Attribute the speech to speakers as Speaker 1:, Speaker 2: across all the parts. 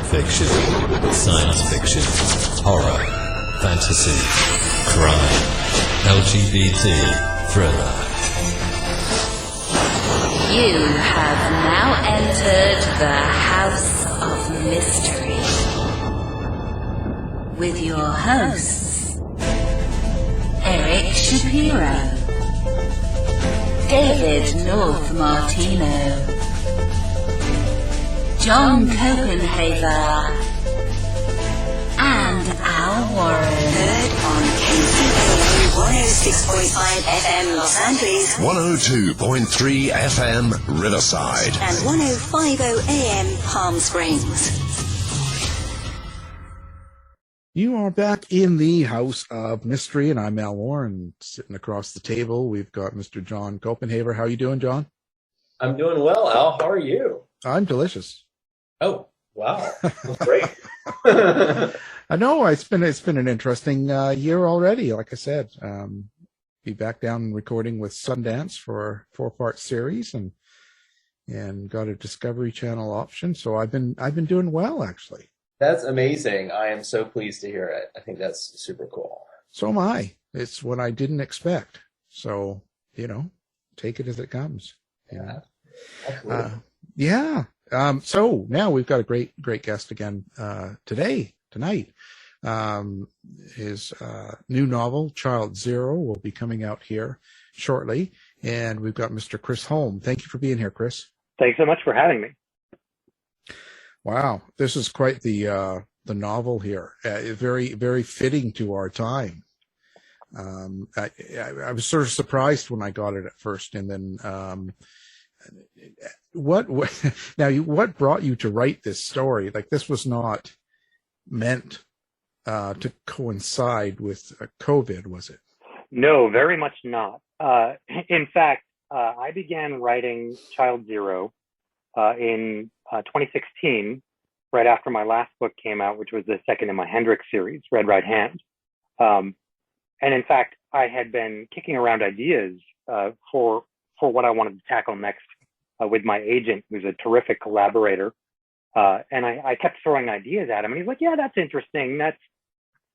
Speaker 1: fiction, science fiction, horror, fantasy, crime, LGBT, thriller.
Speaker 2: You have now entered the House of Mystery with your hosts, Eric Shapiro, David North Martino, John Copenhaver, and Al Warren.
Speaker 3: Heard on KCAA 106.5 FM Los Angeles,
Speaker 4: 102.3 FM Riverside,
Speaker 3: and 105.0 AM Palm Springs.
Speaker 5: You are back in the House of Mystery, and I'm Al Warren. Sitting across the table, we've got Mr. John Copenhaver. How are you doing, John?
Speaker 6: I'm doing well, Al. How are you?
Speaker 5: I'm delicious.
Speaker 6: Oh, wow. That's great.
Speaker 5: I know it's been an interesting year already. Like I said, be back down recording with Sundance for a 4-part series, and got a Discovery Channel option. So I've been doing well, actually.
Speaker 6: That's amazing. I am so pleased to hear it. I think that's super cool.
Speaker 5: So am I. It's what I didn't expect. So, take it as it comes.
Speaker 6: Yeah. Absolutely.
Speaker 5: So now we've got a great guest again tonight. His new novel, Child Zero, will be coming out here shortly. And we've got Mr. Chris Holm. Thank you for being here, Chris.
Speaker 7: Thanks so much for having me.
Speaker 5: Wow, this is quite the novel here. Very, very fitting to our time. I was sort of surprised when I got it at first, and then what brought you to write this story? Like, this was not meant to coincide with COVID, was it?
Speaker 7: No, very much not. In fact, I began writing Child Zero in 2016, right after my last book came out, which was the second in my Hendricks series, Red Right Hand. And in fact, I had been kicking around ideas for what I wanted to tackle next with my agent, who's a terrific collaborator. And I kept throwing ideas at him, and he's like, "Yeah, that's interesting. That's,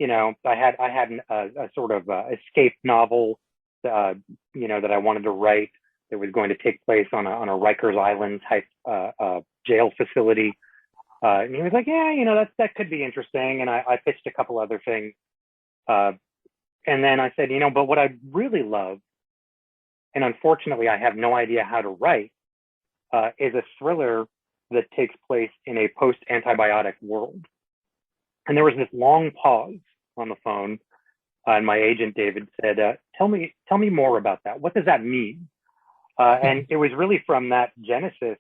Speaker 7: I had a sort of escape novel, that I wanted to write. That was going to take place on a Rikers Island type jail facility." And he was like, "Yeah, that could be interesting." And I pitched a couple other things. And then I said, but what I really love, and unfortunately I have no idea how to write, is a thriller that takes place in a post-antibiotic world. And there was this long pause on the phone. And my agent, David, said, tell me more about that. What does that mean? And it was really from that genesis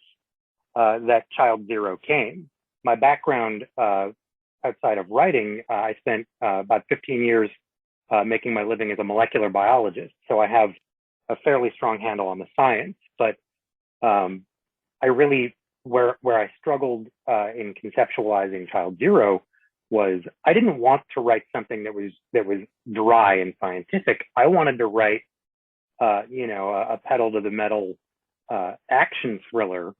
Speaker 7: that Child Zero came. My background outside of writing, I spent about 15 years making my living as a molecular biologist. So I have a fairly strong handle on the science, but I really, where I struggled in conceptualizing Child Zero was I didn't want to write something that was dry and scientific. I wanted to write a pedal to the metal action thriller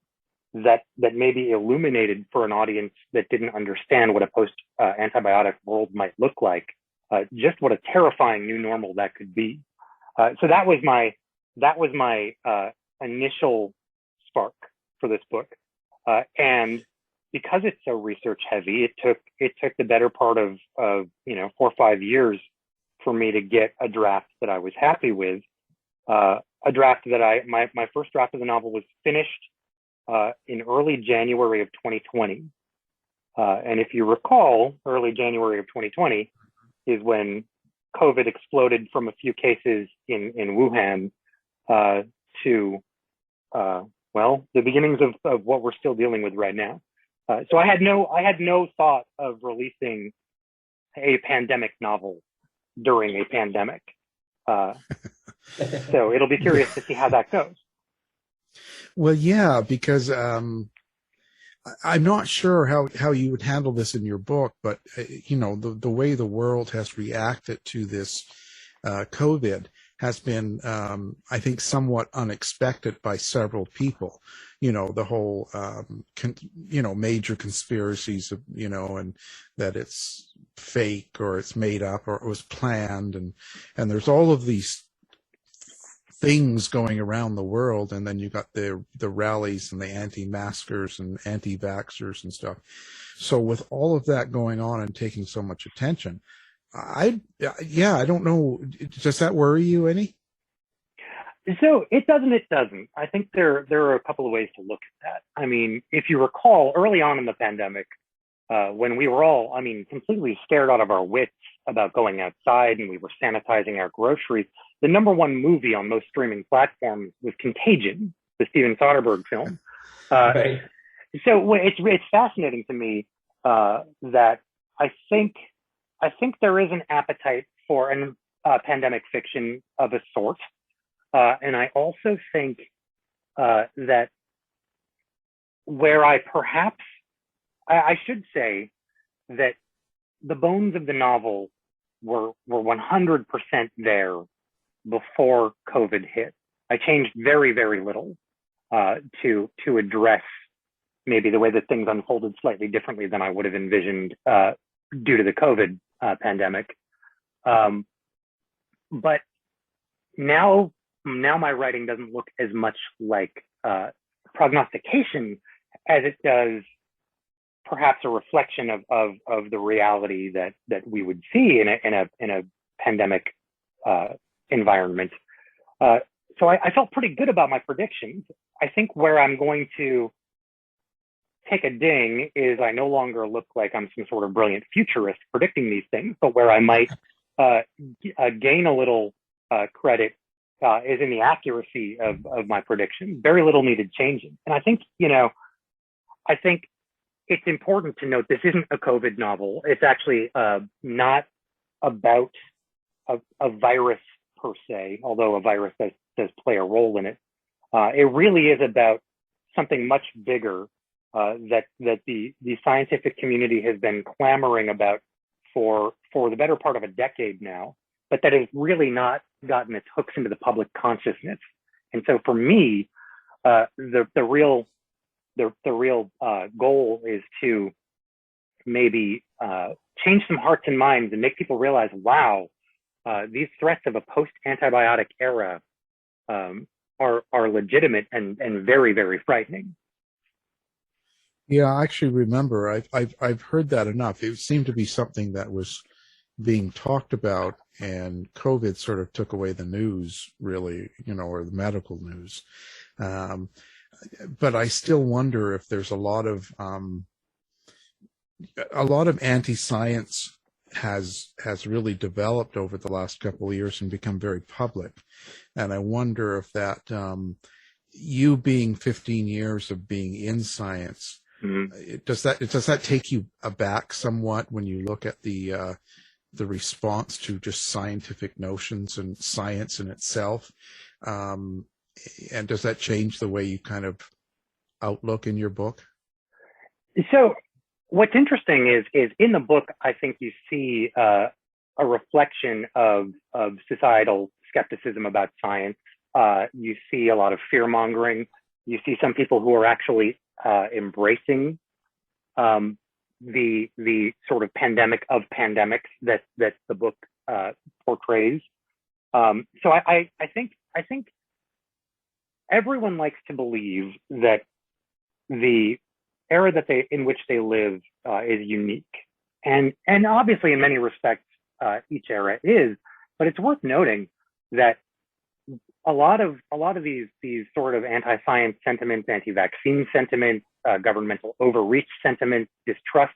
Speaker 7: that maybe illuminated for an audience that didn't understand what a post-antibiotic world might look like, just what a terrifying new normal that could be. So that was my initial spark for this book, and because it's so research heavy, it took the better part of 4 or 5 years for me to get a draft that I was happy with. A draft that my first draft of the novel was finished in early January of 2020. And if you recall, early January of 2020 is when COVID exploded from a few cases in Wuhan to, the beginnings of what we're still dealing with right now. So I had no thought of releasing a pandemic novel during a pandemic. So it'll be curious to see how that goes.
Speaker 5: Well, yeah, because I'm not sure how you would handle this in your book, but the way the world has reacted to this COVID has been, I think, somewhat unexpected by several people. The whole, major conspiracies, and that it's fake or it's made up or it was planned. And there's all of these things going around the world. And then you got the rallies and the anti-maskers and anti-vaxxers and stuff. So with all of that going on and taking so much attention, I don't know. Does that worry you any?
Speaker 7: So it doesn't. I think there are a couple of ways to look at that. I mean, if you recall early on in the pandemic, when we were all, completely scared out of our wits about going outside and we were sanitizing our groceries, the number one movie on most streaming platforms was Contagion, the Steven Soderbergh film.
Speaker 6: Right.
Speaker 7: So it's fascinating to me that I think there is an appetite for pandemic fiction of a sort. And I also think that where I should say that the bones of the novel were 100% there before COVID hit. I changed very, very little to address maybe the way that things unfolded slightly differently than I would have envisioned due to the COVID pandemic. But now my writing doesn't look as much like prognostication as it does perhaps a reflection of the reality that we would see in a pandemic environment. So I felt pretty good about my predictions. I think where I'm going to take a ding is I no longer look like I'm some sort of brilliant futurist predicting these things, but where I might gain a little credit is in the accuracy of my predictions. Very little needed changing. And I think it's important to note this isn't a COVID novel. It's actually not about a virus per se, although a virus does play a role in it. It really is about something much bigger that the scientific community has been clamoring about for the better part of a decade now, but that has really not gotten its hooks into the public consciousness. And so for me, the real goal is to maybe change some hearts and minds and make people realize, wow, these threats of a post-antibiotic era are legitimate and very, very frightening.
Speaker 5: Yeah, I actually remember I've heard that enough. It seemed to be something that was being talked about, and COVID sort of took away the news, really, or the medical news. But I still wonder if there's a lot of anti-science has really developed over the last couple of years and become very public. And I wonder if that, you being 15 years of being in science, does that take you aback somewhat when you look at the response to just scientific notions and science in itself? And does that change the way you kind of outlook in your book?
Speaker 7: So what's interesting is in the book, I think you see a reflection of societal skepticism about science. You see a lot of fear mongering. You see some people who are actually embracing the sort of pandemic of pandemics that the book portrays. So I think everyone likes to believe that the era in which they live is unique, and obviously in many respects each era is. But it's worth noting that a lot of these sort of anti-science sentiments, anti-vaccine sentiments, governmental overreach sentiments, distrust,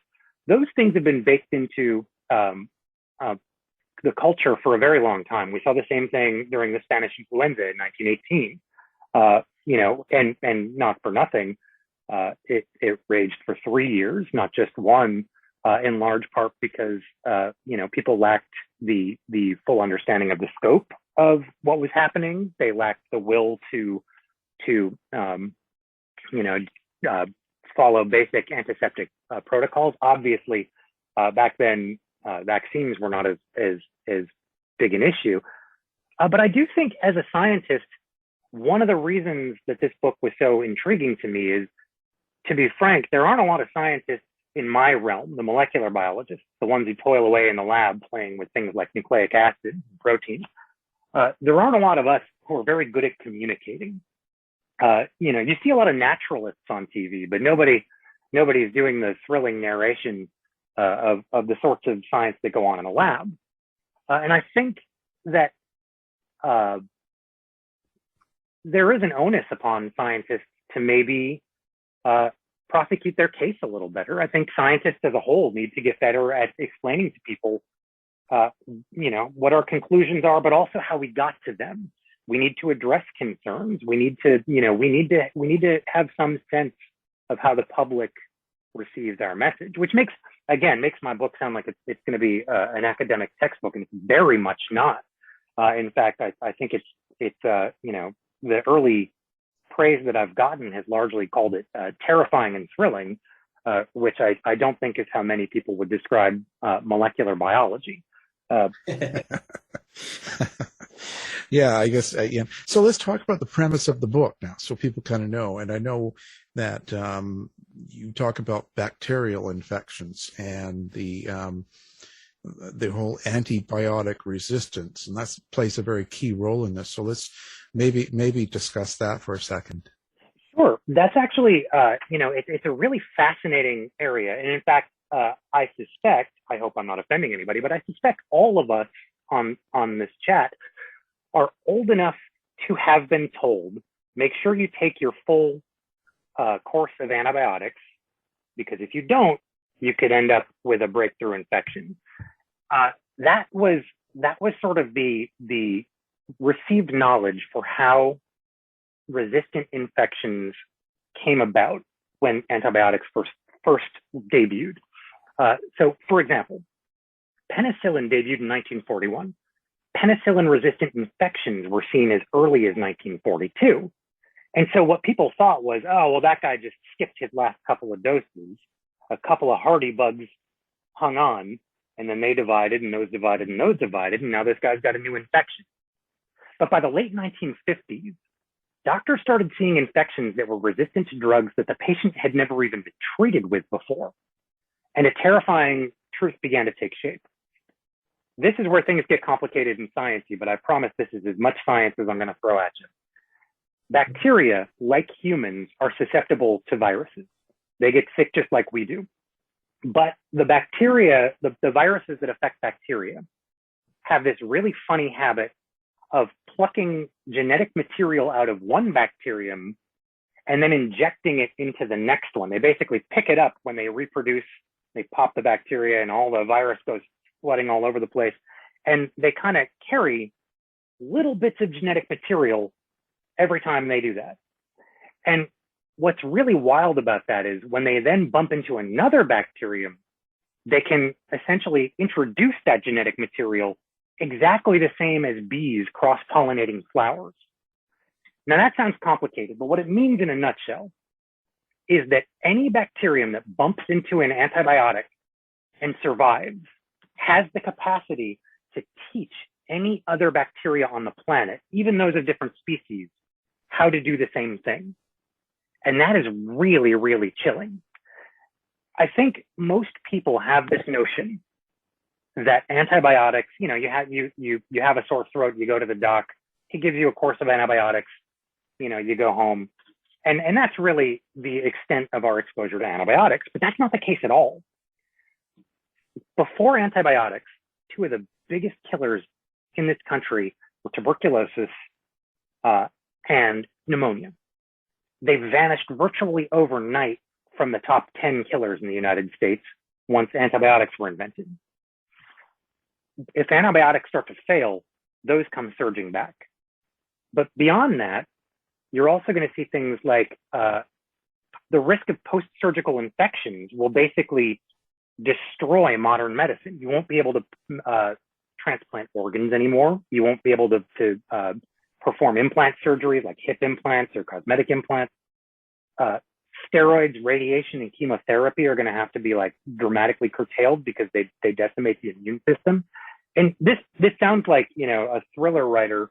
Speaker 7: those things have been baked into the culture for a very long time. We saw the same thing during the Spanish influenza in 1918. And not for nothing, it raged for 3 years, not just one, in large part because people lacked the full understanding of the scope of what was happening. They lacked the will to follow basic antiseptic protocols. Obviously, back then, vaccines were not as big an issue. But I do think as a scientist, one of the reasons that this book was so intriguing to me is, to be frank, there aren't a lot of scientists in my realm, the molecular biologists, the ones who toil away in the lab playing with things like nucleic acid and proteins. There aren't a lot of us who are very good at communicating. You see a lot of naturalists on TV, but nobody's doing the thrilling narration of the sorts of science that go on in a lab. And I think that there is an onus upon scientists to maybe prosecute their case a little better. I think scientists as a whole need to get better at explaining to people, what our conclusions are, but also how we got to them. We need to address concerns. We need to have some sense of how the public receives our message, which makes my book sound like it's going to be an academic textbook, and it's very much not. In fact, I think it's the early praise that I've gotten has largely called it terrifying and thrilling, which I don't think is how many people would describe molecular biology.
Speaker 5: Yeah, I guess. So let's talk about the premise of the book now, so people kind of know. And I know that you talk about bacterial infections and the whole antibiotic resistance, and that plays a very key role in this. So let's maybe discuss that for a second.
Speaker 7: Sure, that's actually it's a really fascinating area, and in fact, I suspect, I hope I'm not offending anybody, but I suspect all of us on this chat are old enough to have been told, make sure you take your full course of antibiotics, because if you don't, you could end up with a breakthrough infection. That was sort of the received knowledge for how resistant infections came about when antibiotics first debuted. So, for example, penicillin debuted in 1941. Penicillin-resistant infections were seen as early as 1942. And so what people thought was, oh, well, that guy just skipped his last couple of doses. A couple of hardy bugs hung on, and then they divided, and those divided, and those divided, and now this guy's got a new infection. But by the late 1950s, doctors started seeing infections that were resistant to drugs that the patient had never even been treated with before. And a terrifying truth began to take shape. This is where things get complicated and sciencey, but I promise this is as much science as I'm going to throw at you. Bacteria, like humans, are susceptible to viruses. They get sick just like we do. But the bacteria, the viruses that affect bacteria, have this really funny habit of plucking genetic material out of one bacterium and then injecting it into the next one. They basically pick it up when they reproduce, they pop the bacteria and all the virus goes flooding all over the place. And they kind of carry little bits of genetic material every time they do that. And what's really wild about that is when they then bump into another bacterium, they can essentially introduce that genetic material exactly the same as bees cross-pollinating flowers. Now that sounds complicated, but what it means in a nutshell is that any bacterium that bumps into an antibiotic and survives has the capacity to teach any other bacteria on the planet, even those of different species, how to do the same thing. And that is really, really chilling. I think most people have this notion that antibiotics, you have a sore throat, you go to the doc, he gives you a course of antibiotics, you go home. And that's really the extent of our exposure to antibiotics, but that's not the case at all. Before antibiotics, two of the biggest killers in this country were tuberculosis and pneumonia. They vanished virtually overnight from the top 10 killers in the United States once antibiotics were invented. If antibiotics start to fail, those come surging back. But beyond that, you're also going to see things like the risk of post-surgical infections will basically destroy modern medicine. You won't be able to transplant organs anymore. You won't be able to perform implant surgeries like hip implants or cosmetic implants. Steroids, radiation, and chemotherapy are going to have to be like dramatically curtailed because they decimate the immune system. and this sounds like, a thriller writer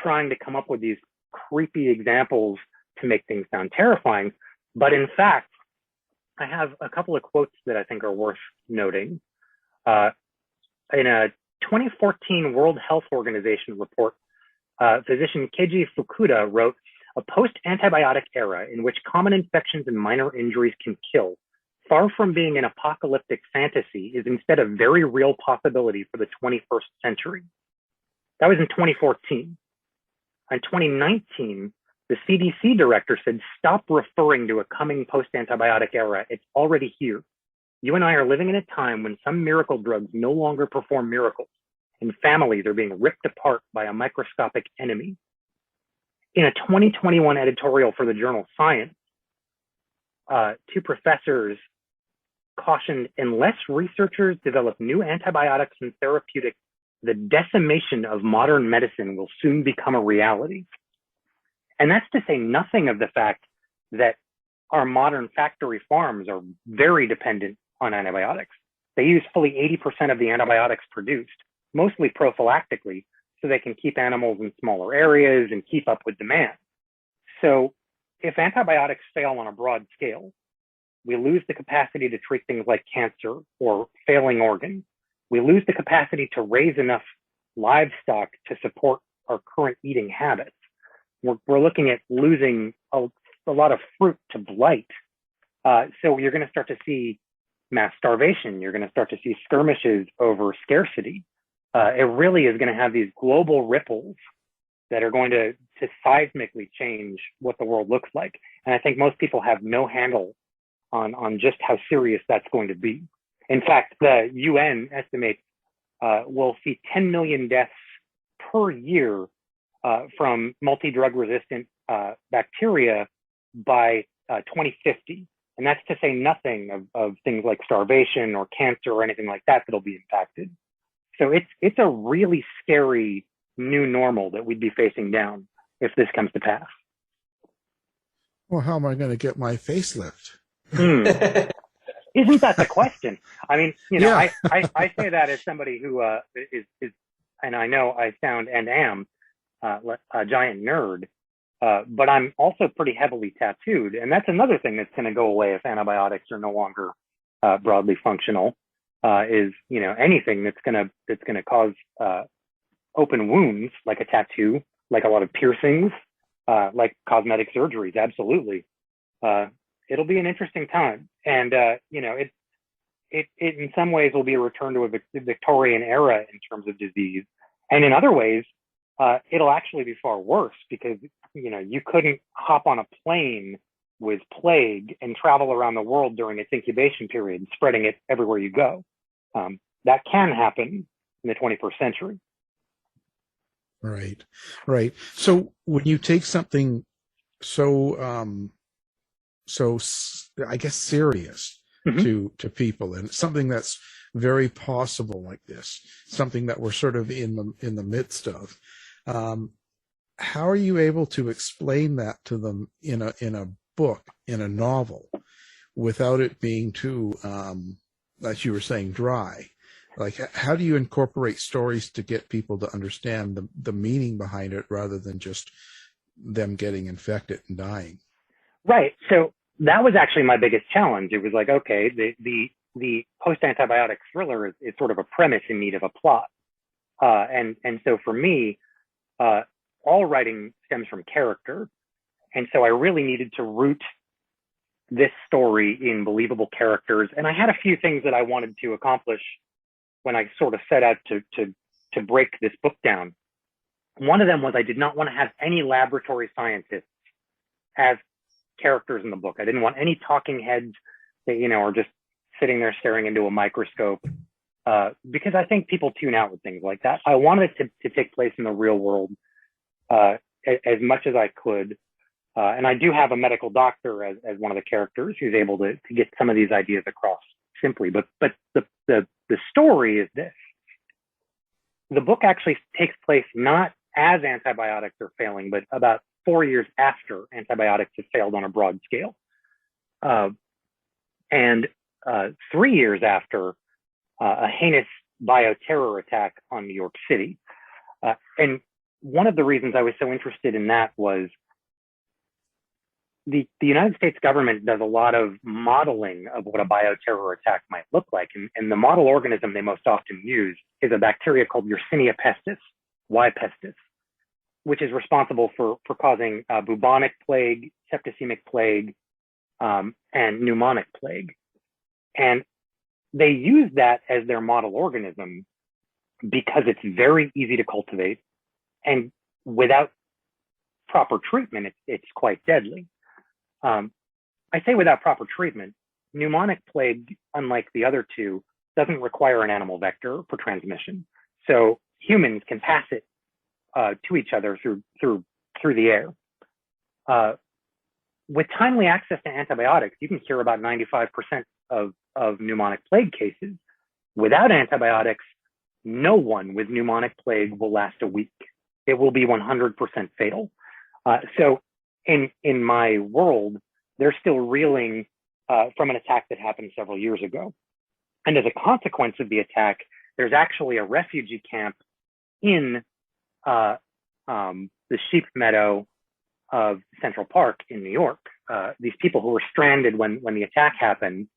Speaker 7: trying to come up with these creepy examples to make things sound terrifying. But in fact, I have a couple of quotes that I think are worth noting. In a 2014 World Health Organization report, physician Keiji Fukuda wrote, "A post-antibiotic era in which common infections and minor injuries can kill, far from being an apocalyptic fantasy, is instead a very real possibility for the 21st century." That was in 2014. In 2019, the CDC director said, "Stop referring to a coming post-antibiotic era. It's already here. You and I are living in a time when some miracle drugs no longer perform miracles, and families are being ripped apart by a microscopic enemy." In a 2021 editorial for the journal Science, two professors cautioned, unless researchers develop new antibiotics and therapeutics, the decimation of modern medicine will soon become a reality. And that's to say nothing of the fact that our modern factory farms are very dependent on antibiotics. They use fully 80% of the antibiotics produced, mostly prophylactically, so they can keep animals in smaller areas and keep up with demand. So if antibiotics fail on a broad scale, we lose the capacity to treat things like cancer or failing organs. We lose the capacity to raise enough livestock to support our current eating habits. We're looking at losing a lot of fruit to blight. So you're going to start to see mass starvation. You're going to start to see skirmishes over scarcity. It really is going to have these global ripples that are going to seismically change what the world looks like. And I think most people have no handle on just how serious that's going to be. In fact, the UN estimates we'll see 10 million deaths per year from multi-drug resistant bacteria by 2050. And that's to say nothing of things like starvation or cancer or anything like that that'll be impacted. So it's a really scary new normal that we'd be facing down if this comes to pass.
Speaker 5: Well, how am I going to get my facelift?
Speaker 7: Isn't that the question? I mean,
Speaker 5: Yeah.
Speaker 7: I say that as somebody who is, and I know I sound and am a giant nerd, but I'm also pretty heavily tattooed, and that's another thing that's going to go away if antibiotics are no longer broadly functional. Is anything that's gonna cause open wounds, like a tattoo, like a lot of piercings, like cosmetic surgeries. Absolutely, it'll be an interesting time, and it in some ways will be a return to a Victorian era in terms of disease, and in other ways, it'll actually be far worse because you couldn't hop on a plane with plague and travel around the world during its incubation period, spreading it everywhere you go. That can happen in the 21st century.
Speaker 5: Right. So when you take something so I guess serious to people, and something that's very possible like this, something that we're sort of in the midst of, how are you able to explain that to them in a book, in a novel, without it being too, as you were saying, dry? Like, how do you incorporate stories to get people to understand the meaning behind it rather than just them getting infected and dying?
Speaker 7: Right. So that was actually my biggest challenge. It was like, okay, the post-antibiotic thriller is sort of a premise in need of a plot. And so for me, all writing stems from character. And so I really needed to root this story in believable characters. And I had a few things that I wanted to accomplish when I sort of set out to break this book down. One of them was I did not want to have any laboratory scientists as characters in the book. I didn't want any talking heads that, are just sitting there staring into a microscope, because I think people tune out with things like that. I wanted it to take place in the real world as much as I could. And I do have a medical doctor as one of the characters who's able to get some of these ideas across simply. But the story is this. The book actually takes place not as antibiotics are failing, but about 4 years after antibiotics have failed on a broad scale. And 3 years after a heinous bioterror attack on New York City. And one of the reasons I was so interested in that was the United States government does a lot of modeling of what a bioterror attack might look like. And the model organism they most often use is a bacteria called Yersinia pestis, Y. pestis, which is responsible for causing bubonic plague, septicemic plague, and pneumonic plague. And they use that as their model organism because it's very easy to cultivate, and without proper treatment, it's quite deadly. I say without proper treatment. Pneumonic plague, unlike the other two, doesn't require an animal vector for transmission. So humans can pass it to each other through the air. With timely access to antibiotics, you can cure about 95% of pneumonic plague cases. Without antibiotics, no one with pneumonic plague will last a week. It will be 100% fatal. So in my world, they're still reeling from an attack that happened several years ago. And as a consequence of the attack, there's actually a refugee camp in the sheep meadow of Central Park in New York. These people who were stranded when the attack happened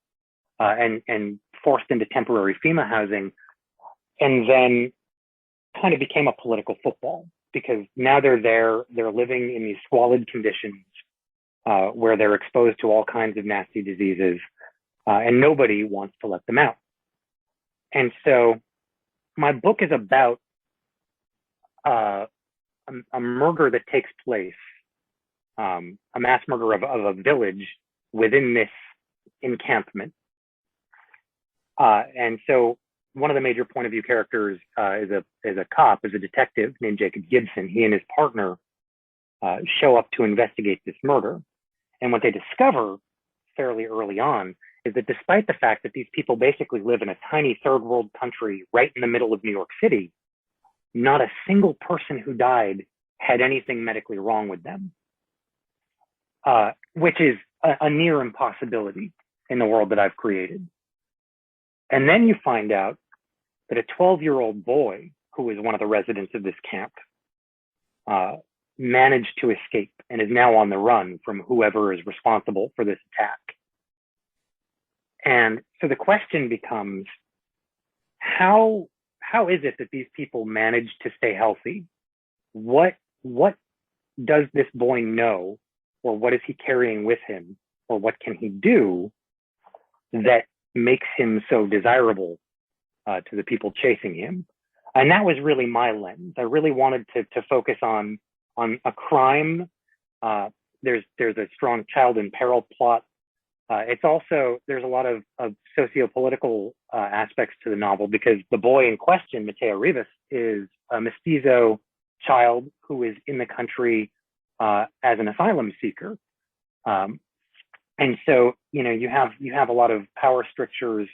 Speaker 7: and forced into temporary FEMA housing, and then kind of became a political football, because now they're living in these squalid conditions where they're exposed to all kinds of nasty diseases, and nobody wants to let them out. And so my book is about a murder that takes place, a mass murder of a village within this encampment. And so one of the major point of view characters is a detective named Jacob Gibson. He and his partner show up to investigate this murder. And what they discover fairly early on is that despite the fact that these people basically live in a tiny third world country right in the middle of New York City, not a single person who died had anything medically wrong with them, which is a near impossibility in the world that I've created. And then you find out that a 12-year-old boy who is one of the residents of this camp managed to escape and is now on the run from whoever is responsible for this attack. And so the question becomes, how is it that these people manage to stay healthy? What does this boy know, or what is he carrying with him, or what can he do that makes him so desirable to the people chasing him? And that was really my lens. I really wanted to focus on a crime. There's a strong child in peril plot. It's also, there's a lot of socio-political aspects to the novel, because the boy in question, Mateo Rivas, is a mestizo child who is in the country as an asylum seeker. And so, you have a lot of power strictures.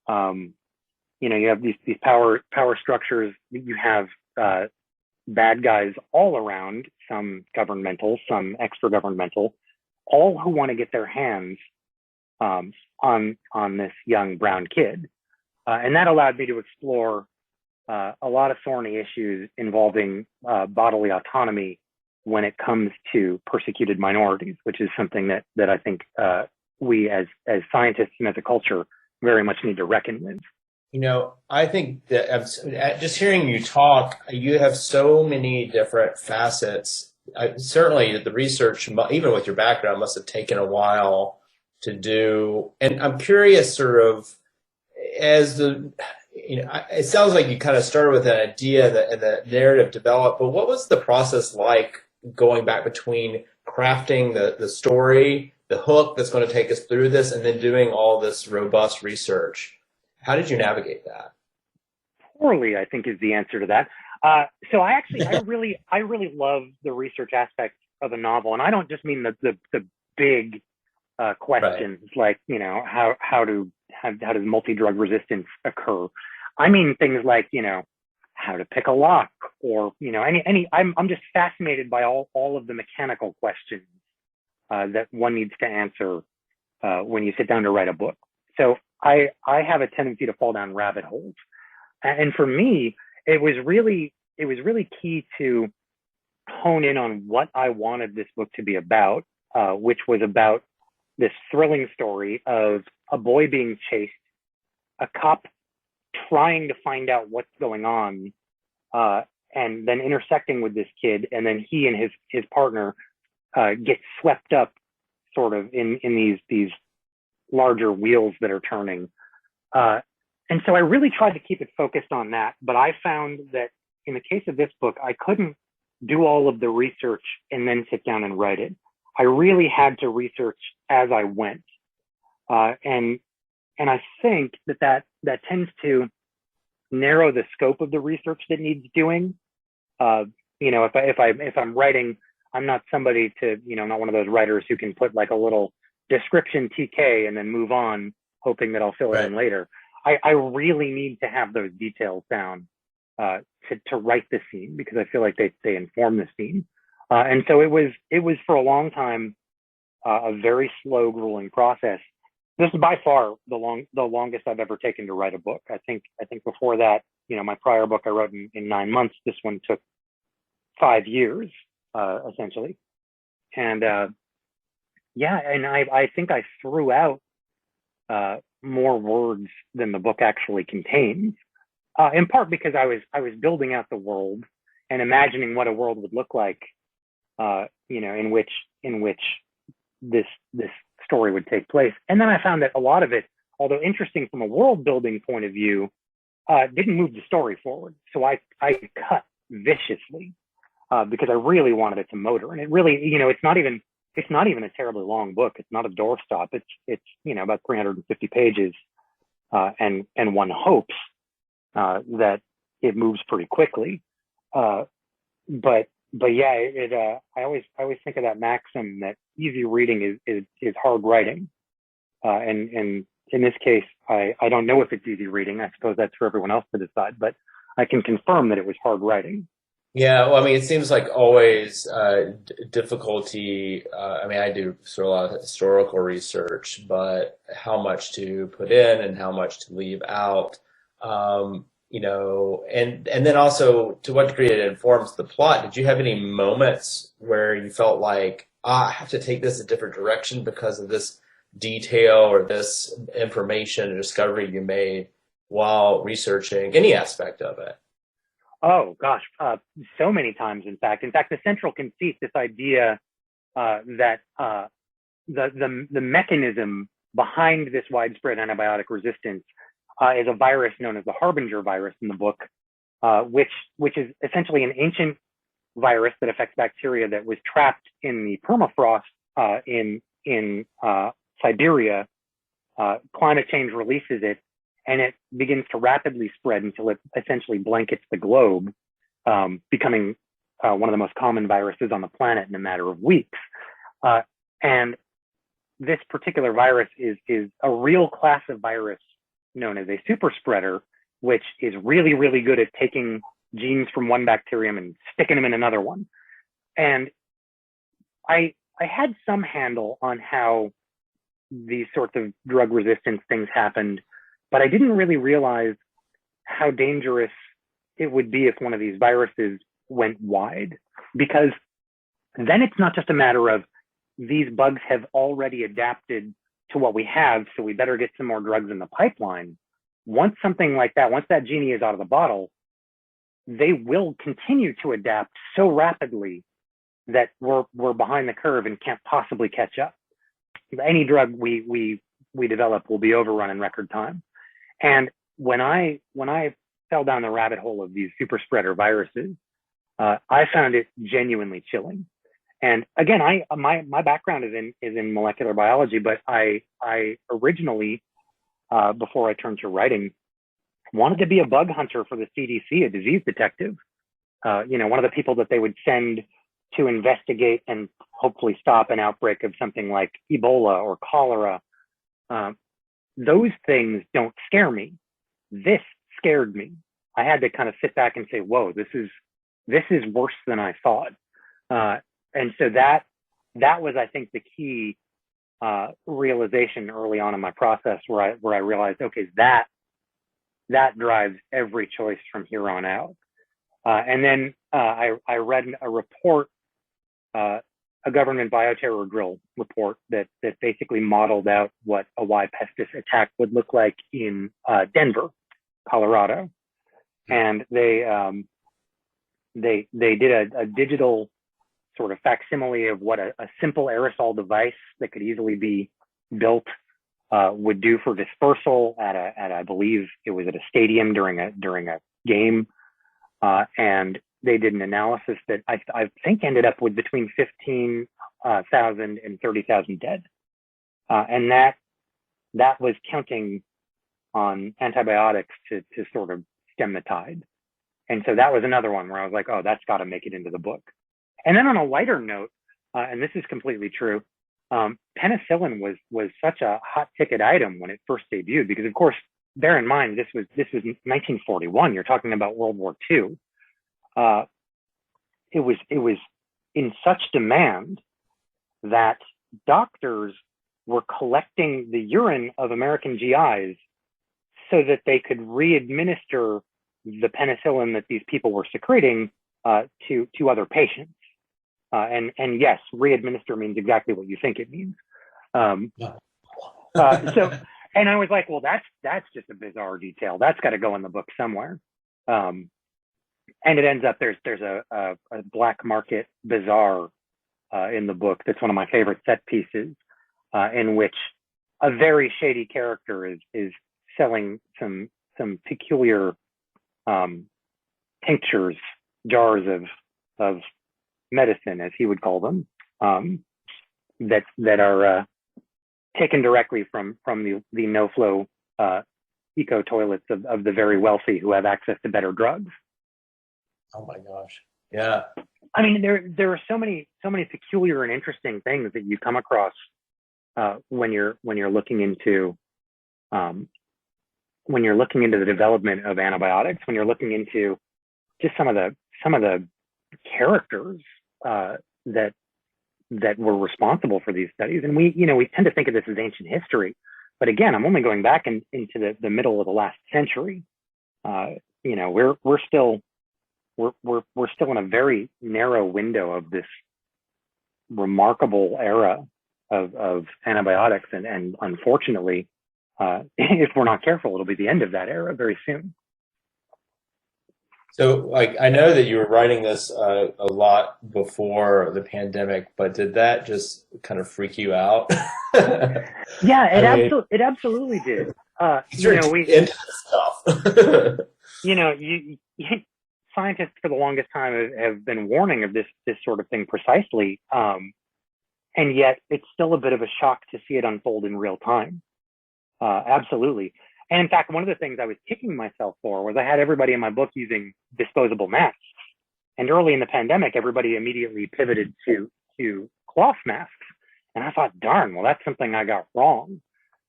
Speaker 7: You have these power structures. You have bad guys all around, some governmental, some extra governmental, all who want to get their hands on this young brown kid. And that allowed me to explore a lot of thorny issues involving bodily autonomy when it comes to persecuted minorities, which is something that I think we as scientists and as a culture very much need to reckon with.
Speaker 8: I think that just hearing you talk, you have so many different facets. Certainly the research, even with your background, must have taken a while to do. And I'm curious, sort of, it sounds like you kind of started with an idea and the narrative developed, but what was the process like going back between crafting the story, the hook that's going to take us through this, and then doing all this robust research? How did you navigate that?
Speaker 7: Poorly, I think, is the answer to that. So I really love the research aspect of a novel, and I don't just mean the big questions, right, like how does multi-drug resistance occur? I mean things like how to pick a lock, or I'm just fascinated by all of the mechanical questions that one needs to answer when you sit down to write a book. So I have a tendency to fall down rabbit holes. And for me, it was really key to hone in on what I wanted this book to be about, which was about this thrilling story of a boy being chased, a cop trying to find out what's going on, and then intersecting with this kid, and then he and his partner get swept up sort of in these larger wheels that are turning. And so I really tried to keep it focused on that, but I found that in the case of this book, I couldn't do all of the research and then sit down and write it. I really had to research as I went. And I think that tends to narrow the scope of the research that needs doing. If I'm writing, I'm not somebody to, I'm not one of those writers who can put like a little description TK and then move on, hoping that I'll fill it in later. I really need to have those details down to write the scene, because I feel like they inform the scene. And so it was for a long time a very slow, grueling process. This is by far the longest I've ever taken to write a book. I think before that, my prior book I wrote in 9 months. This one took 5 years, essentially. And and I think I threw out more words than the book actually contains, in part because I was building out the world and imagining what a world would look like, in which this story would take place. And then I found that a lot of it, although interesting from a world building point of view, didn't move the story forward. So I cut viciously because I really wanted it to motor. And it really, it's not even a terribly long book. It's not a doorstop. It's about 350 pages, and one hopes that it moves pretty quickly. But yeah, I always think of that maxim that easy reading is hard writing. And in this case, I don't know if it's easy reading. I suppose that's for everyone else to decide, but I can confirm that it was hard writing.
Speaker 8: Yeah, well, I mean, it seems like always difficulty. I do sort of a lot of historical research, but how much to put in and how much to leave out, and then also to what degree it informs the plot. Did you have any moments where you felt like, I have to take this a different direction because of this detail or this information or discovery you made while researching any aspect of it?
Speaker 7: Oh gosh, so many times. In fact, the central conceit, this idea that the mechanism behind this widespread antibiotic resistance is a virus known as the Harbinger virus in the book, which is essentially an ancient virus that affects bacteria that was trapped in the permafrost in Siberia. Climate change releases it, and it begins to rapidly spread until it essentially blankets the globe, becoming one of the most common viruses on the planet in a matter of weeks. And this particular virus is a real class of virus known as a super spreader, which is really, really good at taking genes from one bacterium and sticking them in another one. And I had some handle on how these sorts of drug resistance things happened, but I didn't really realize how dangerous it would be if one of these viruses went wide, because then it's not just a matter of these bugs have already adapted to what we have, so we better get some more drugs in the pipeline. Once something like that, once that genie is out of the bottle, they will continue to adapt so rapidly that we're behind the curve and can't possibly catch up. Any drug we develop will be overrun in record time. And when I fell down the rabbit hole of these super spreader viruses, I found it genuinely chilling. And again, my background is in molecular biology, but I originally, before I turned to writing, wanted to be a bug hunter for the CDC, a disease detective. One of the people that they would send to investigate and hopefully stop an outbreak of something like Ebola or cholera. Those things don't scare me. This scared me. I had to kind of sit back and say, whoa, this is worse than I thought. And so that was, I think, the key realization early on in my process, where I realized, okay, that that drives every choice from here on out. And then I read a report, a government bioterror drill report that basically modeled out what a Y pestis attack would look like in Denver, Colorado. And they did a digital sort of facsimile of what a simple aerosol device that could easily be built would do for dispersal at I believe it was at a stadium during a game, and they did an analysis that I think ended up with between 15,000 and 30,000 dead, and that was counting on antibiotics to sort of stem the tide. And so that was another one where I was like, oh, that's got to make it into the book. And then on a lighter note, and this is completely true, penicillin was such a hot ticket item when it first debuted, because of course, bear in mind, this was 1941. You're talking about World War II. It was in such demand that doctors were collecting the urine of American GIs so that they could re-administer the penicillin that these people were secreting to other patients. And yes, re-administer means exactly what you think it means. So, and I was like, well, that's just a bizarre detail. That's got to go in the book somewhere. And it ends up there's a black market bazaar in the book that's one of my favorite set pieces, in which a very shady character is selling some peculiar tinctures, jars of medicine, as he would call them, that are taken directly from the no-flow eco toilets of the very wealthy who have access to better drugs.
Speaker 8: Oh my gosh! Yeah.
Speaker 7: I mean, there are so many peculiar and interesting things that you come across when you're looking into the development of antibiotics, when you're looking into just some of the characters that were responsible for these studies. And we tend to think of this as ancient history, but again, I'm only going back into the middle of the last century. We're still in a very narrow window of this remarkable era of antibiotics, and unfortunately, if we're not careful, it'll be the end of that era very soon.
Speaker 8: So, I know that you were writing this a lot before the pandemic, but did that just kind of freak you out?
Speaker 7: Yeah, it absolutely did.
Speaker 8: We into this stuff.
Speaker 7: Scientists for the longest time have been warning of this sort of thing precisely, and yet it's still a bit of a shock to see it unfold in real time. Absolutely. And in fact, one of the things I was kicking myself for was I had everybody in my book using disposable masks. And early in the pandemic, everybody immediately pivoted to cloth masks. And I thought, darn, well, that's something I got wrong.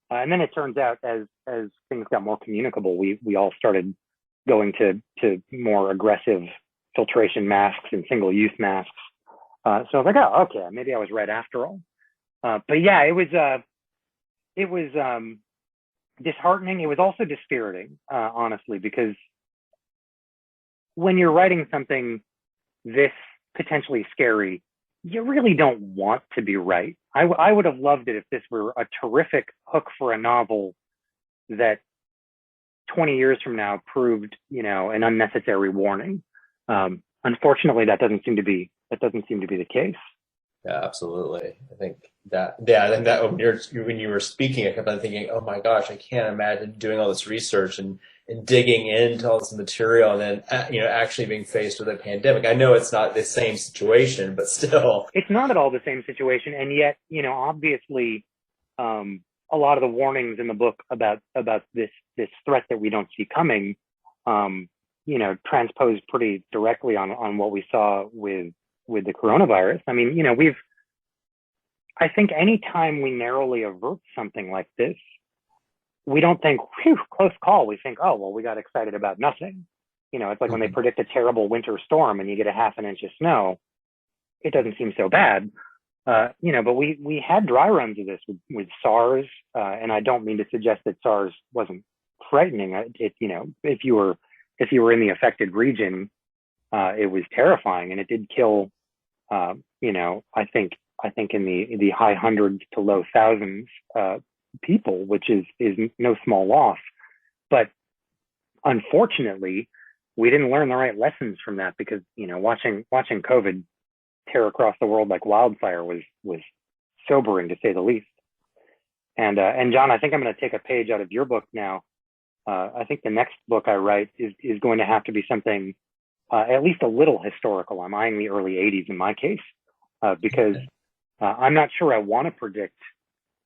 Speaker 7: And then it turns out as things got more communicable, we all started going to more aggressive filtration masks and single-use masks. So I was like, oh, okay, maybe I was right after all. But yeah, it was disheartening. It was also dispiriting, honestly, because when you're writing something this potentially scary, you really don't want to be right. I would have loved it if this were a terrific hook for a novel that 20 years from now proved, an unnecessary warning. Unfortunately, that doesn't seem to be the case.
Speaker 8: Yeah, absolutely. I think that when you were speaking, I kept on thinking, oh my gosh, I can't imagine doing all this research and digging into all this material and then, actually being faced with a pandemic. I know it's not the same situation, but still.
Speaker 7: It's not at all the same situation. And yet, obviously, a lot of the warnings in the book about this threat that we don't see coming, transpose pretty directly on what we saw with the coronavirus. I mean, I think anytime we narrowly avert something like this, we don't think, whew, close call. We think, oh, well, we got excited about nothing. It's like when they predict a terrible winter storm and you get a half an inch of snow, it doesn't seem so bad. But we had dry runs of this with SARS, and I don't mean to suggest that SARS wasn't frightening. If you were in the affected region, it was terrifying, and it did kill. I think in the high hundreds to low thousands people, which is no small loss. But unfortunately, we didn't learn the right lessons from that, because watching COVID tear across the world like wildfire was sobering, to say the least. And John, I think I'm going to take a page out of your book now. I think the next book I write is going to have to be something at least a little historical. I'm eyeing the early 80s in my case, because I'm not sure I want to predict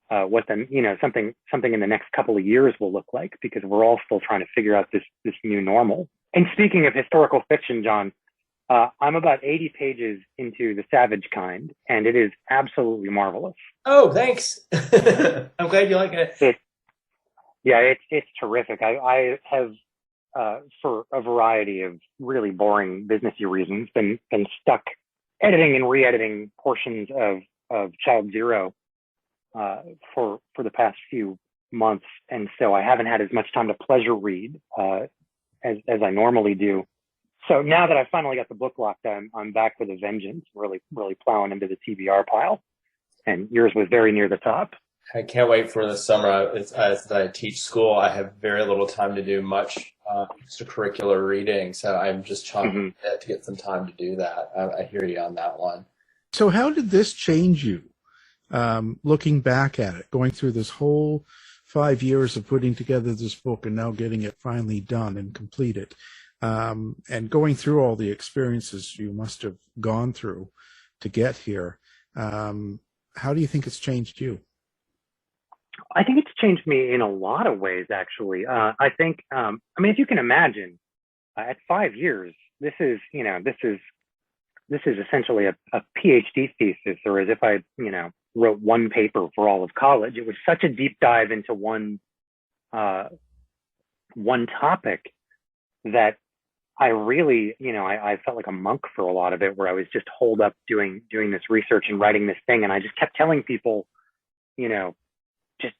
Speaker 7: what something in the next couple of years will look like, because we're all still trying to figure out this new normal. And speaking of historical fiction, John, I'm about 80 pages into The Savage Kind, and it is absolutely marvelous.
Speaker 8: Oh, thanks. I'm glad you like it.
Speaker 7: It's terrific. I have, for a variety of really boring businessy reasons, been stuck editing and re-editing portions of Child Zero for the past few months, and so I haven't had as much time to pleasure read as I normally do. So now that I finally got the book locked, I'm back with a vengeance, really plowing into the TBR pile. And yours was very near the top.
Speaker 8: I can't wait for the summer. As I teach school, I have very little time to do much extracurricular reading, so I'm just trying to get some time to do that. I hear you on that one.
Speaker 5: So how did this change you, looking back at it, going through this whole 5 years of putting together this book and now getting it finally done and completed, and going through all the experiences you must have gone through to get here? How do you think it's changed you?
Speaker 7: I think it's changed me in a lot of ways, actually. I think, if you can imagine, at 5 years, this is essentially a PhD thesis, or as if I, wrote one paper for all of college. It was such a deep dive into one topic that I really, I felt like a monk for a lot of it, where I was just holed up doing this research and writing this thing. And I just kept telling people,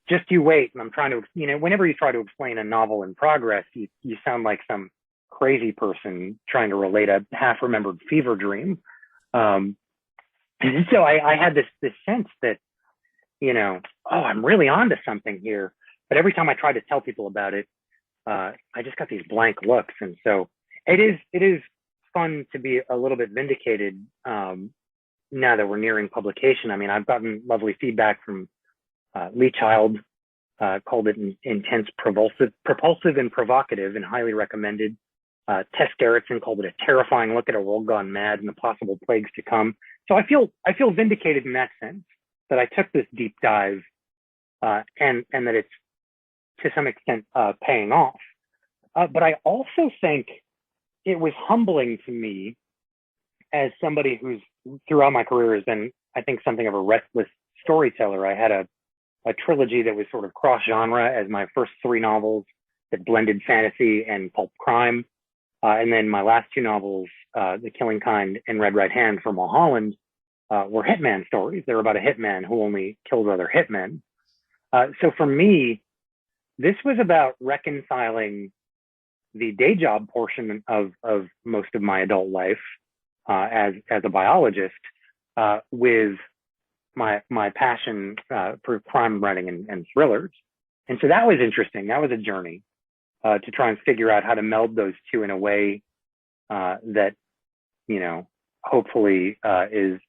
Speaker 7: just you wait. And I'm trying to, whenever you try to explain a novel in progress, you sound like some crazy person trying to relate a half-remembered fever dream. And so I had this sense that, I'm really onto something here. But every time I tried to tell people about it, I just got these blank looks. And so it is fun to be a little bit vindicated now that we're nearing publication. I mean, I've gotten lovely feedback from Lee Child, called it intense, propulsive and provocative, and highly recommended. Tess Gerritsen called it a terrifying look at a world gone mad and the possible plagues to come. So I feel vindicated in that sense, that I took this deep dive, and that it's to some extent paying off. But I also think it was humbling to me, as somebody who's throughout my career has been, I think, something of a restless storyteller. I had a trilogy that was sort of cross-genre as my first 3 novels that blended fantasy and pulp crime. And then my last 2 novels, The Killing Kind and Red Right Hand for Mulholland, were hitman stories. They're about a hitman who only kills other hitmen. So for me, this was about reconciling the day job portion of most of my adult life as a biologist with my passion for crime writing and thrillers. And so that was interesting. That was a journey to try and figure out how to meld those two in a way that, hopefully is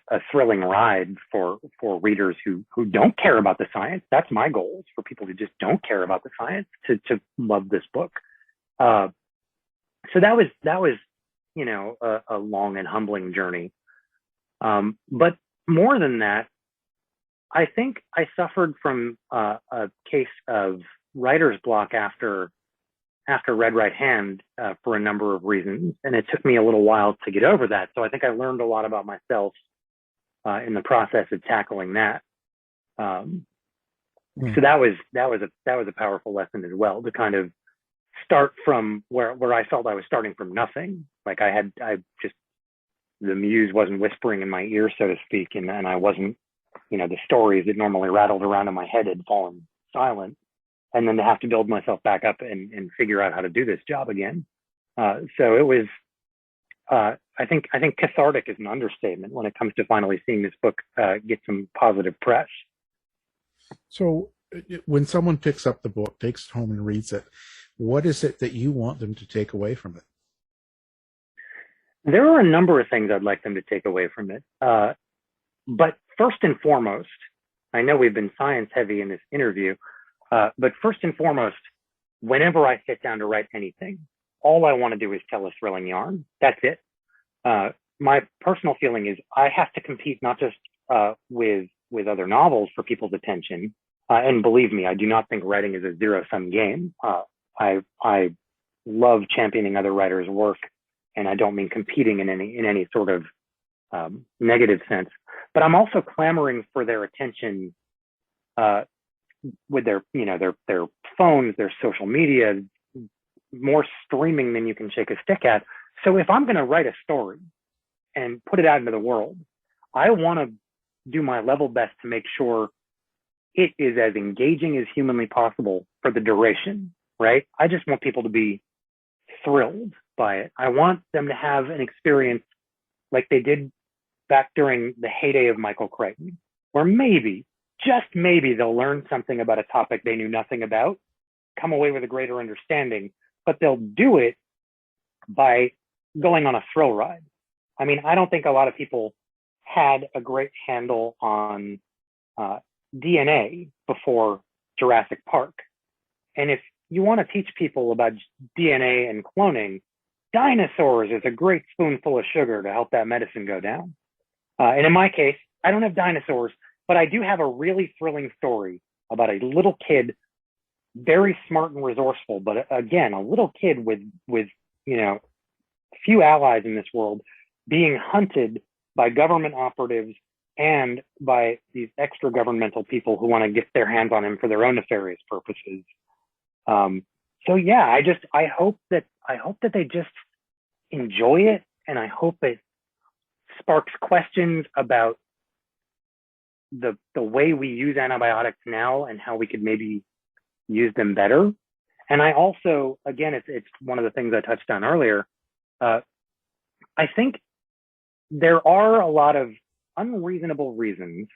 Speaker 7: a thrilling ride for readers who don't care about the science. That's my goal, is for people who just don't care about the science to love this book. So that was a long and humbling journey. But more than that, I think I suffered from a case of writer's block after Red Right Hand for a number of reasons, and it took me a little while to get over that. So I think I learned a lot about myself in the process of tackling that. So that was a powerful lesson as well, to kind of start from where I felt I was starting from nothing. Like the muse wasn't whispering in my ear, so to speak, and I wasn't, the stories that normally rattled around in my head had fallen silent. and then to have to build myself back up and figure out how to do this job again. So it was, I think cathartic is an understatement when it comes to finally seeing this book get some positive press.
Speaker 5: So when someone picks up the book, takes it home and reads it, what is it that you want them to take away from it?
Speaker 7: There are a number of things I'd like them to take away from it. But first and foremost, I know we've been science heavy in this interview, but first and foremost, whenever I sit down to write anything, all I want to do is tell a thrilling yarn. That's it. My personal feeling is I have to compete not just with other novels for people's attention. And believe me, I do not think writing is a zero-sum game. I love championing other writers' work, and I don't mean competing in any sort of negative sense. But I'm also clamoring for their attention with their phones, their social media, more streaming than you can shake a stick at. So if I'm going to write a story and put it out into the world, I want to do my level best to make sure it is as engaging as humanly possible for the duration, right? I just want people to be thrilled by it. I want them to have an experience like they did back during the heyday of Michael Crichton, where maybe, just maybe, they'll learn something about a topic they knew nothing about, come away with a greater understanding, but they'll do it by going on a thrill ride. I mean, I don't think a lot of people had a great handle on DNA before Jurassic Park. And if you want to teach people about DNA and cloning, dinosaurs is a great spoonful of sugar to help that medicine go down. And in my case, I don't have dinosaurs, but I do have a really thrilling story about a little kid, very smart and resourceful, but again, a little kid with few allies in this world, being hunted by government operatives and by these extra governmental people who want to get their hands on him for their own nefarious purposes. So yeah, I hope that they just enjoy it, and I hope it sparks questions about the way we use antibiotics now and how we could maybe use them better. And I also, again, it's one of the things I touched on earlier. I think there are a lot of unreasonable reasons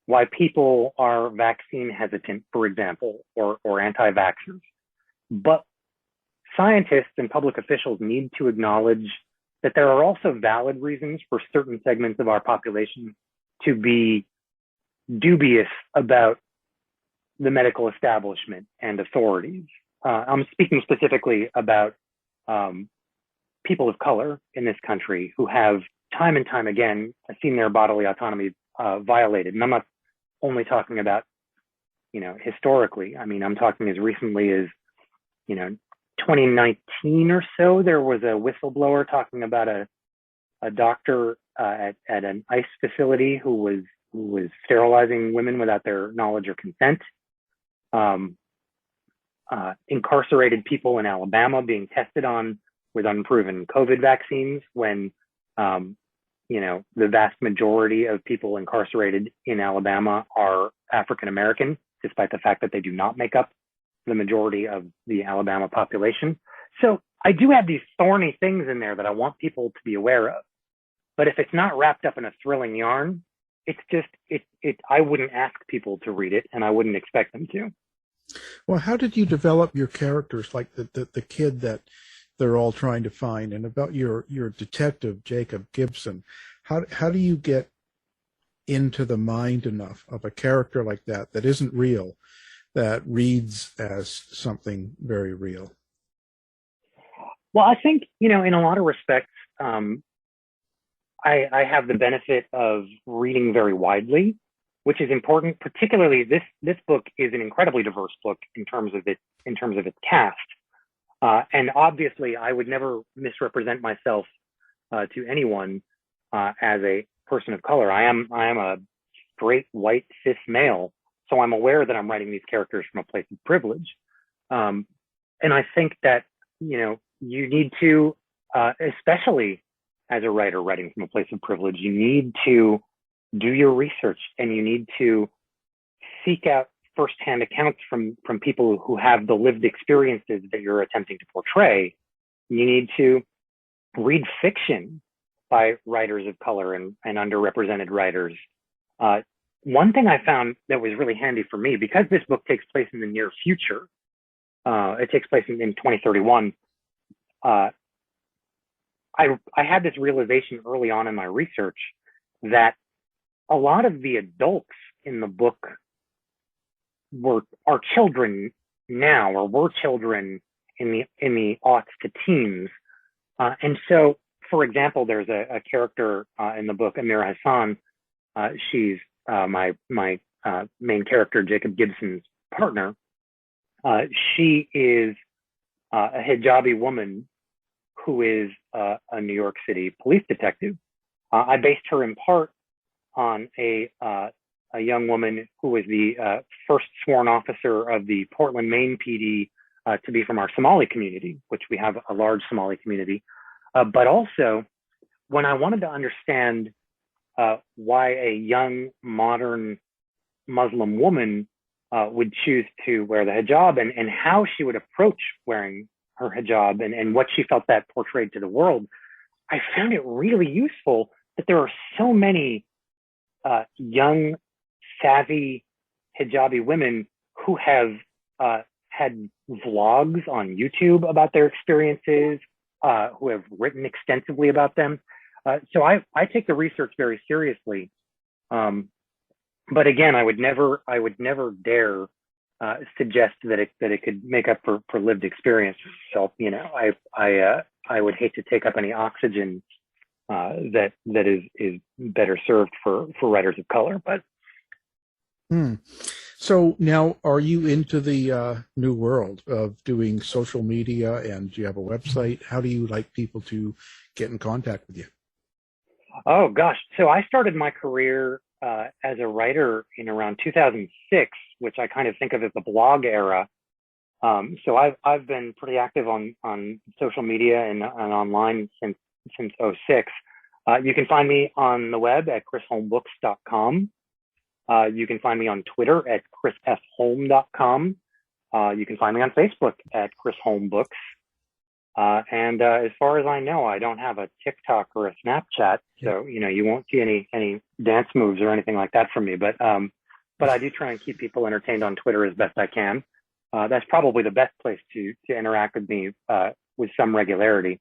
Speaker 7: why people are vaccine hesitant, for example, or anti-vaxxers. But scientists and public officials need to acknowledge that there are also valid reasons for certain segments of our population to be dubious about the medical establishment and authorities. I'm speaking specifically about people of color in this country who have time and time again seen their bodily autonomy violated. And I'm not only talking about, historically. I mean, I'm talking as recently as, 2019 or so. There was a whistleblower talking about a doctor at an ICE facility who was sterilizing women without their knowledge or consent. Incarcerated people in Alabama being tested on with unproven COVID vaccines when, the vast majority of people incarcerated in Alabama are African American, despite the fact that they do not make up the majority of the Alabama population. So I do have these thorny things in there that I want people to be aware of. But if it's not wrapped up in a thrilling yarn, it's just, I wouldn't ask people to read it, and I wouldn't expect them to.
Speaker 5: Well, how did you develop your characters, like the kid that they're all trying to find, and about your detective, Jacob Gibson? How do you get into the mind enough of a character like that isn't real, that reads as something very real?
Speaker 7: Well, I think, in a lot of respects, I have the benefit of reading very widely, which is important. Particularly, this book is an incredibly diverse book in terms of its cast. And obviously, I would never misrepresent myself to anyone as a person of color. I am a straight white cis male, so I'm aware that I'm writing these characters from a place of privilege. And I think that you need to, especially as a writer writing from a place of privilege, you need to do your research, and you need to seek out firsthand accounts from people who have the lived experiences that you're attempting to portray. You need to read fiction by writers of color and underrepresented writers. One thing I found that was really handy for me, because this book takes place in the near future, it takes place in 2031. I had this realization early on in my research that a lot of the adults in the book are children now, or were children in the aughts to teens. And so, for example, there's a character in the book, Amira Hassan. She's my main character, Jacob Gibson's partner. She is a hijabi woman who is a New York City police detective. I based her in part on a young woman who was the first sworn officer of the Portland, Maine PD to be from our Somali community, which we have a large Somali community. But also, when I wanted to understand why a young, modern Muslim woman would choose to wear the hijab and how she would approach wearing her hijab and what she felt that portrayed to the world, I found it really useful that there are so many young, savvy hijabi women who have had vlogs on YouTube about their experiences, who have written extensively about them. So I take the research very seriously. But again, I would never dare suggest that it could make up for lived experience. So, you know, I would hate to take up any oxygen that is better served for writers of color. But
Speaker 5: So now, are you into the new world of doing social media, and do you have a website? How do you like people to get in contact with you?
Speaker 7: Oh gosh, so I started my career as a writer in around 2006, which I kind of think of as the blog era. So I've been pretty active on social media and online since 06. You can find me on the web at chrisholmbooks.com. You can find me on Twitter at chrisfholm.com. You can find me on Facebook at chrisholmbooks. And as far as I know, I don't have a TikTok or a Snapchat, so you know you won't see any dance moves or anything like that from me. But I do try and keep people entertained on Twitter as best I can. That's probably the best place to interact with me with some regularity,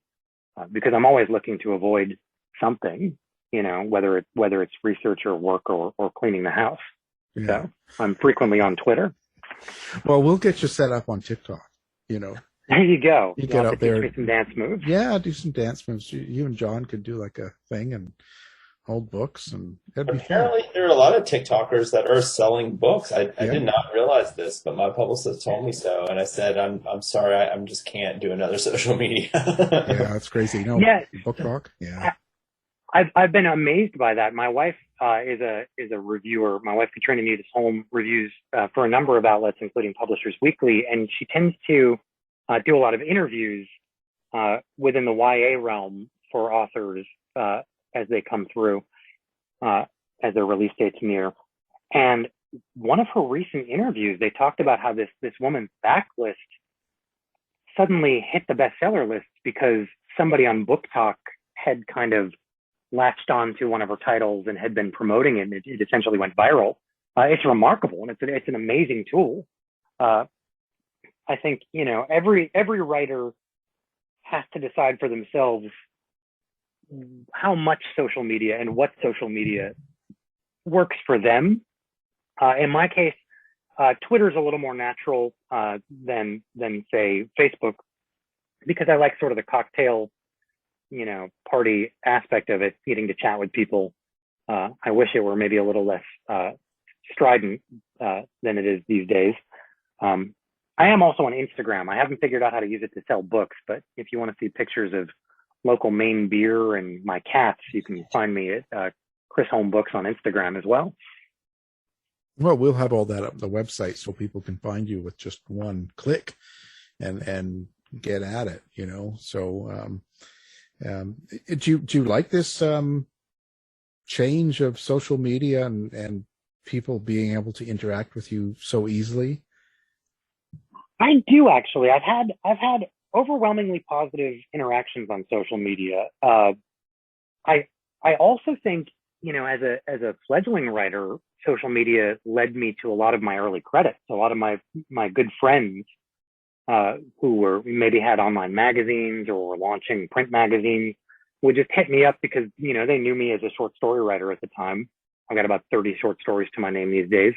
Speaker 7: because I'm always looking to avoid something, you know, whether it's research or work or cleaning the house. Yeah. So I'm frequently on Twitter.
Speaker 5: Well, we'll get you set up on TikTok, you know.
Speaker 7: There you go.
Speaker 5: You get out there.
Speaker 7: Teach me some dance moves.
Speaker 5: Yeah, do some dance moves. You and John could do like a thing and hold books, and that'd be
Speaker 8: Apparently,
Speaker 5: fun.
Speaker 8: there are a lot of TikTokers that are selling books. I did not realize this, but my publicist told me so, and I said, "I'm sorry, I just can't do another social media."
Speaker 5: Yeah, that's crazy. No,
Speaker 7: yeah.
Speaker 5: Book talk. Yeah,
Speaker 7: I've been amazed by that. My wife is a reviewer. My wife, Katrina Holm, reviews for a number of outlets, including Publishers Weekly, and she tends to do a lot of interviews within the YA realm for authors as they come through, as their release dates near. And one of her recent interviews, they talked about how this woman's backlist suddenly hit the bestseller list because somebody on Book Talk had kind of latched on to one of her titles and had been promoting it, and it essentially went viral. It's remarkable, and it's an amazing tool. I think, you know, every writer has to decide for themselves how much social media and what social media works for them. In my case, Twitter's a little more natural than say Facebook, because I like sort of the cocktail, you know, party aspect of it, getting to chat with people. I wish it were maybe a little less strident than it is these days. I am also on Instagram. I haven't figured out how to use it to sell books, but if you want to see pictures of local Maine beer and my cats, you can find me at Chris Holm Books on Instagram as well.
Speaker 5: Well, we'll have all that up on the website so people can find you with just one click and get at it, you know. So do you like this change of social media and people being able to interact with you so easily?
Speaker 7: I do actually. I've had overwhelmingly positive interactions on social media. I also think, as a fledgling writer, social media led me to a lot of my early credits. A lot of my good friends who maybe had online magazines or were launching print magazines would just hit me up because, they knew me as a short story writer at the time. I've got about 30 short stories to my name these days.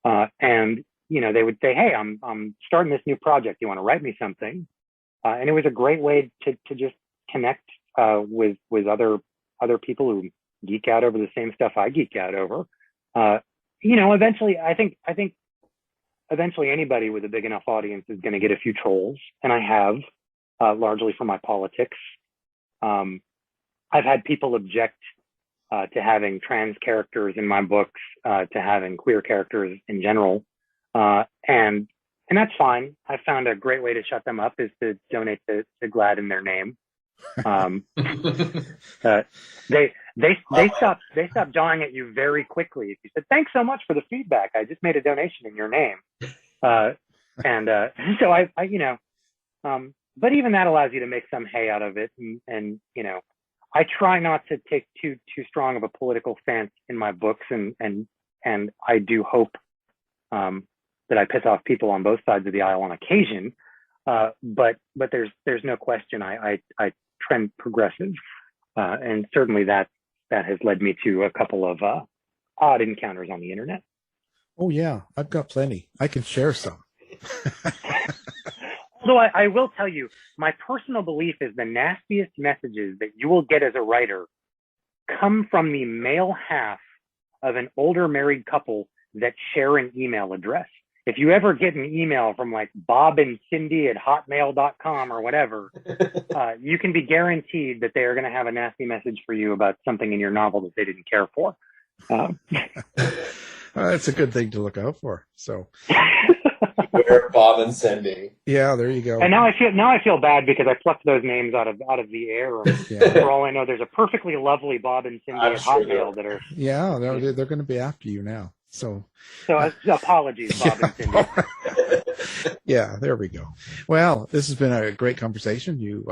Speaker 7: And, they would say, hey, I'm starting this new project. You want to write me something? And it was a great way to just connect with other people who geek out over the same stuff I geek out over. Eventually, I think eventually anybody with a big enough audience is going to get a few trolls, and I have, largely for my politics. I've had people object to having trans characters in my books, to having queer characters in general, and that's fine. I found a great way to shut them up is to donate to GLAAD in their name. They stopped jawing at you very quickly. If you said, thanks so much for the feedback, I just made a donation in your name. So but even that allows you to make some hay out of it. And I try not to take too strong of a political stance in my books. And I do hope, that I piss off people on both sides of the aisle on occasion. But there's no question I trend progressive. And certainly that has led me to a couple of odd encounters on the internet.
Speaker 5: Oh yeah, I've got plenty. I can share some.
Speaker 7: Although I will tell you, my personal belief is the nastiest messages that you will get as a writer come from the male half of an older married couple that share an email address. If you ever get an email from like Bob and Cindy at hotmail.com or whatever, you can be guaranteed that they are going to have a nasty message for you about something in your novel that they didn't care for.
Speaker 5: That's a good thing to look out for. So,
Speaker 8: Bob and Cindy.
Speaker 5: Yeah, there you go.
Speaker 7: And now I feel bad because I plucked those names out of the air. Yeah. For all I know, there's a perfectly lovely Bob and Cindy at Hotmail that are.
Speaker 5: Yeah, they're going to be after you now. So
Speaker 7: apologies, Bob and Cindy.
Speaker 5: Yeah, there we go. Well, this has been a great conversation. You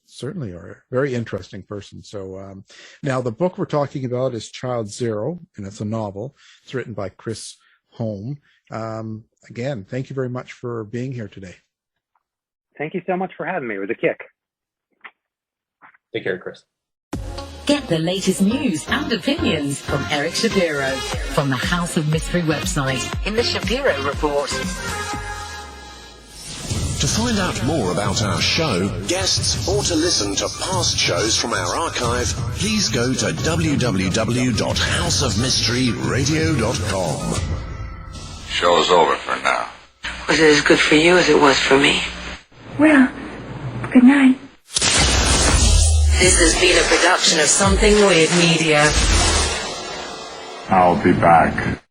Speaker 5: certainly are a very interesting person. So now the book we're talking about is Child Zero, and it's a novel. It's written by Chris Holm. Again, thank you very much for being here today.
Speaker 7: Thank you so much for having me. It was a kick.
Speaker 8: Take care, Chris.
Speaker 9: Get the latest news and opinions from Eric Shapiro from the House of Mystery website in the Shapiro Report.
Speaker 4: To find out more about our show, guests, or to listen to past shows from our archive, please go to www.houseofmysteryradio.com.
Speaker 10: Show's over for now.
Speaker 11: Was it as good for you as it was for me?
Speaker 12: Well, good night.
Speaker 9: This has been a production of Something Weird Media.
Speaker 10: I'll be back.